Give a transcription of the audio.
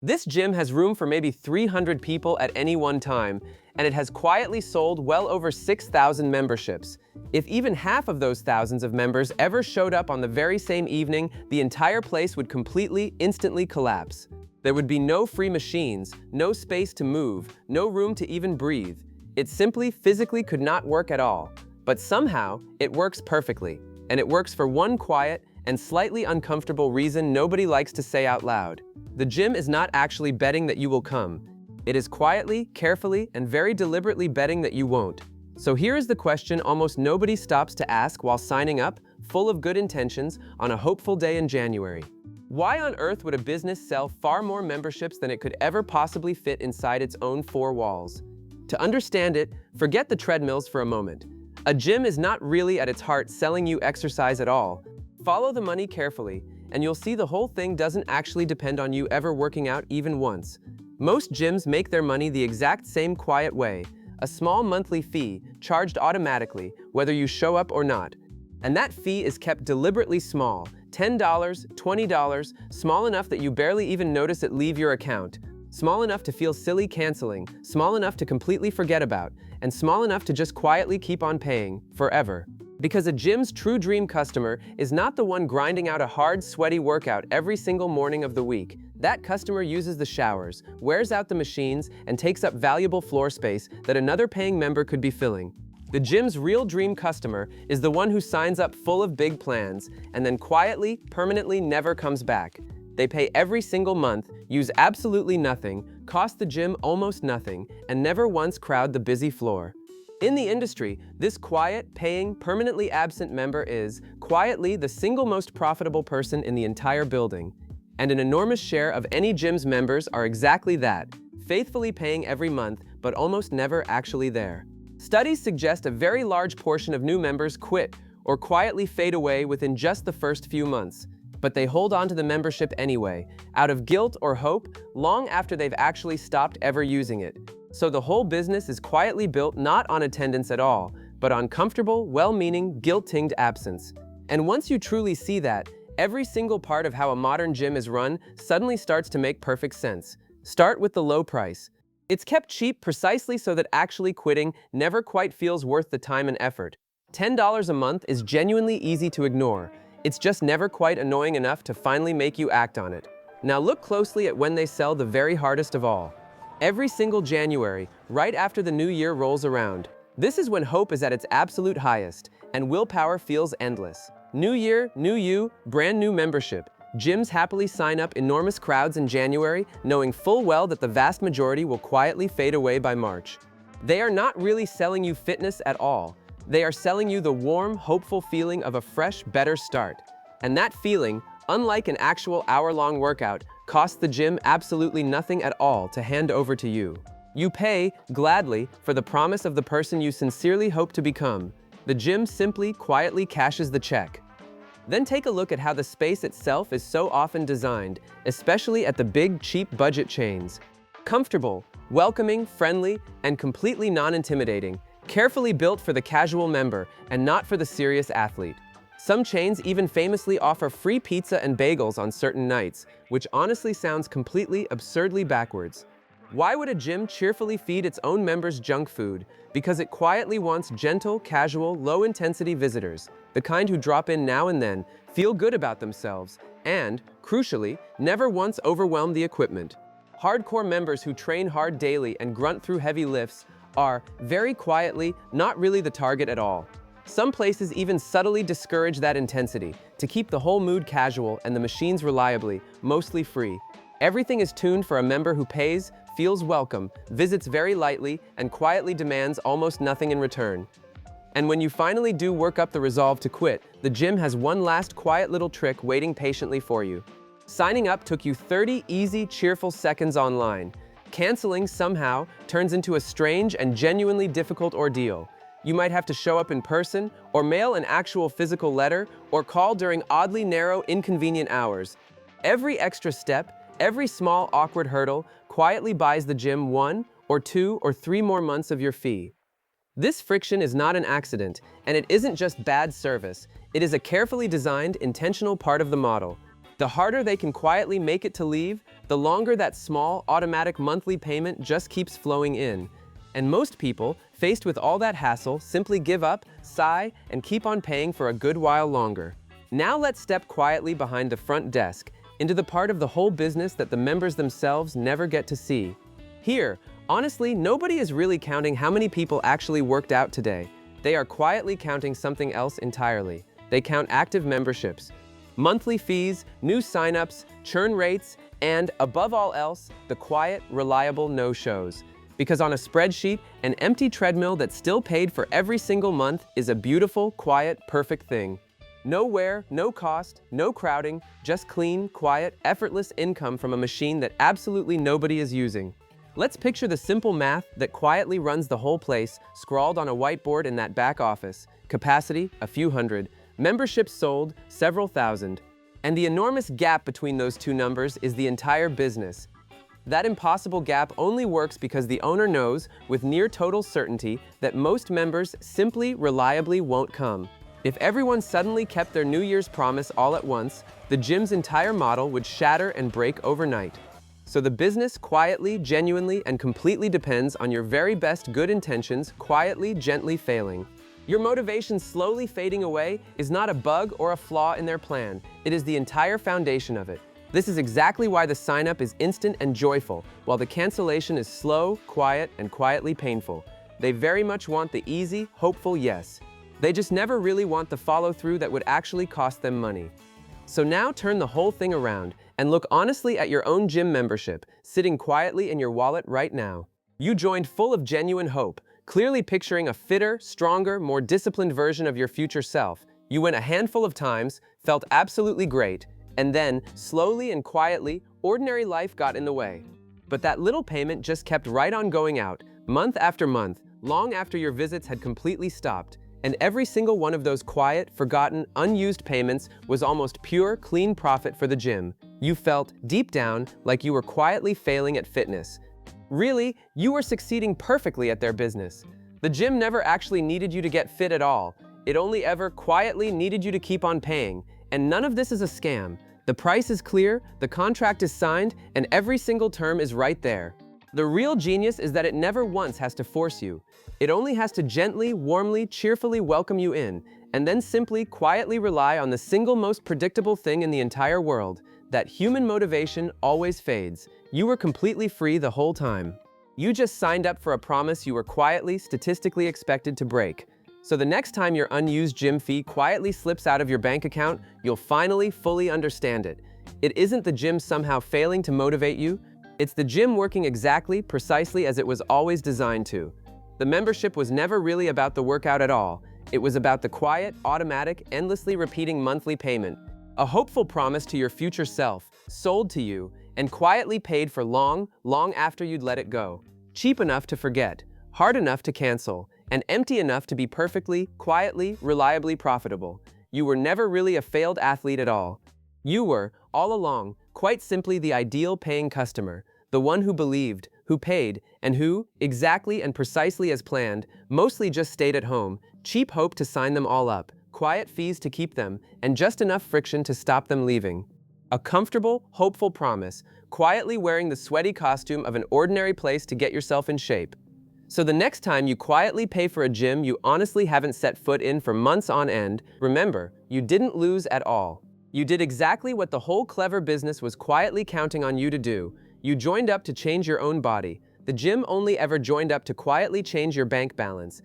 This gym has room for maybe 300 people at any one time, and it has quietly sold well over 6,000 memberships. If even half of those thousands of members ever showed up on the very same evening, the entire place would completely, instantly collapse. There would be no free machines, no space to move, no room to even breathe. It simply, physically could not work at all. But somehow, it works perfectly. And it works for one quiet and slightly uncomfortable reason nobody likes to say out loud. The gym is not actually betting that you will come. It is quietly, carefully, and very deliberately betting that you won't. So here is the question almost nobody stops to ask while signing up, full of good intentions, on a hopeful day in January. Why on earth would a business sell far more memberships than it could ever possibly fit inside its own four walls? To understand it, forget the treadmills for a moment. A gym is not really at its heart selling you exercise at all. Follow the money carefully, and you'll see the whole thing doesn't actually depend on you ever working out even once. Most gyms make their money the exact same quiet way, a small monthly fee charged automatically, whether you show up or not. And that fee is kept deliberately small, $10, $20, small enough that you barely even notice it leave your account, small enough to feel silly canceling, small enough to completely forget about, and small enough to just quietly keep on paying, forever. Because a gym's true dream customer is not the one grinding out a hard, sweaty workout every single morning of the week. That customer uses the showers, wears out the machines, and takes up valuable floor space that another paying member could be filling. The gym's real dream customer is the one who signs up full of big plans and then quietly, permanently never comes back. They pay every single month, use absolutely nothing, cost the gym almost nothing, and never once crowd the busy floor. In the industry, this quiet, paying, permanently absent member is, quietly, the single most profitable person in the entire building. And an enormous share of any gym's members are exactly that, faithfully paying every month, but almost never actually there. Studies suggest a very large portion of new members quit or quietly fade away within just the first few months. But they hold on to the membership anyway, out of guilt or hope, long after they've actually stopped ever using it. So the whole business is quietly built not on attendance at all, but on comfortable, well-meaning, guilt-tinged absence. And once you truly see that, every single part of how a modern gym is run suddenly starts to make perfect sense. Start with the low price. It's kept cheap precisely so that actually quitting never quite feels worth the time and effort. $10 a month is genuinely easy to ignore. It's just never quite annoying enough to finally make you act on it. Now look closely at when they sell the very hardest of all. Every single January, right after the new year rolls around. This is when hope is at its absolute highest, and willpower feels endless. New year, new you, brand new membership. Gyms happily sign up enormous crowds in January, knowing full well that the vast majority will quietly fade away by March. They are not really selling you fitness at all. They are selling you the warm, hopeful feeling of a fresh, better start. And that feeling, unlike an actual hour-long workout, costs the gym absolutely nothing at all to hand over to you. You pay, gladly, for the promise of the person you sincerely hope to become. The gym simply, quietly cashes the check. Then take a look at how the space itself is so often designed, especially at the big, cheap budget chains. Comfortable, welcoming, friendly, and completely non-intimidating, carefully built for the casual member and not for the serious athlete. Some chains even famously offer free pizza and bagels on certain nights, which honestly sounds completely, absurdly backwards. Why would a gym cheerfully feed its own members junk food? Because it quietly wants gentle, casual, low-intensity visitors, the kind who drop in now and then, feel good about themselves, and, crucially, never once overwhelm the equipment. Hardcore members who train hard daily and grunt through heavy lifts are, very quietly, not really the target at all. Some places even subtly discourage that intensity to keep the whole mood casual and the machines reliably, mostly free. Everything is tuned for a member who pays, feels welcome, visits very lightly, and quietly demands almost nothing in return. And when you finally do work up the resolve to quit, the gym has one last quiet little trick waiting patiently for you. Signing up took you 30 easy, cheerful seconds online. Canceling somehow turns into a strange and genuinely difficult ordeal. You might have to show up in person, or mail an actual physical letter, or call during oddly narrow, inconvenient hours. Every extra step, every small, awkward hurdle, quietly buys the gym 1 or 2 or 3 more months of your fee. This friction is not an accident, and it isn't just bad service. It is a carefully designed, intentional part of the model. The harder they can quietly make it to leave, the longer that small, automatic monthly payment just keeps flowing in. And most people, faced with all that hassle, simply give up, sigh, and keep on paying for a good while longer. Now let's step quietly behind the front desk, into the part of the whole business that the members themselves never get to see. Here, honestly, nobody is really counting how many people actually worked out today. They are quietly counting something else entirely. They count active memberships, monthly fees, new signups, churn rates, and, above all else, the quiet, reliable no-shows. Because on a spreadsheet, an empty treadmill that still paid for every single month is a beautiful, quiet, perfect thing. No wear, no cost, no crowding, just clean, quiet, effortless income from a machine that absolutely nobody is using. Let's picture the simple math that quietly runs the whole place, scrawled on a whiteboard in that back office. Capacity, a few hundred. Memberships sold, several thousand. And the enormous gap between those two numbers is the entire business. That impossible gap only works because the owner knows, with near total certainty, that most members simply, reliably won't come. If everyone suddenly kept their New Year's promise all at once, the gym's entire model would shatter and break overnight. So the business quietly, genuinely, and completely depends on your very best good intentions quietly, gently failing. Your motivation slowly fading away is not a bug or a flaw in their plan. It is the entire foundation of it. This is exactly why the sign-up is instant and joyful, while the cancellation is slow, quiet, and quietly painful. They very much want the easy, hopeful yes. They just never really want the follow-through that would actually cost them money. So now turn the whole thing around and look honestly at your own gym membership, sitting quietly in your wallet right now. You joined full of genuine hope, clearly picturing a fitter, stronger, more disciplined version of your future self. You went a handful of times, felt absolutely great, and then, slowly and quietly, ordinary life got in the way. But that little payment just kept right on going out, month after month, long after your visits had completely stopped. And every single one of those quiet, forgotten, unused payments was almost pure, clean profit for the gym. You felt, deep down, like you were quietly failing at fitness. Really, you were succeeding perfectly at their business. The gym never actually needed you to get fit at all. It only ever quietly needed you to keep on paying. And none of this is a scam. The price is clear, the contract is signed, and every single term is right there. The real genius is that it never once has to force you. It only has to gently, warmly, cheerfully welcome you in, and then simply, quietly rely on the single most predictable thing in the entire world, that human motivation always fades. You were completely free the whole time. You just signed up for a promise you were quietly, statistically expected to break. So the next time your unused gym fee quietly slips out of your bank account, you'll finally fully understand it. It isn't the gym somehow failing to motivate you. It's the gym working exactly, precisely as it was always designed to. The membership was never really about the workout at all. It was about the quiet, automatic, endlessly repeating monthly payment. A hopeful promise to your future self, sold to you, and quietly paid for long, long after you'd let it go. Cheap enough to forget, hard enough to cancel, and empty enough to be perfectly, quietly, reliably profitable. You were never really a failed athlete at all. You were, all along, quite simply the ideal paying customer, the one who believed, who paid, and who, exactly and precisely as planned, mostly just stayed at home, cheap hope to sign them all up, quiet fees to keep them, and just enough friction to stop them leaving. A comfortable, hopeful promise, quietly wearing the sweaty costume of an ordinary place to get yourself in shape. So the next time you quietly pay for a gym you honestly haven't set foot in for months on end, remember, you didn't lose at all. You did exactly what the whole clever business was quietly counting on you to do. You joined up to change your own body. The gym only ever joined up to quietly change your bank balance.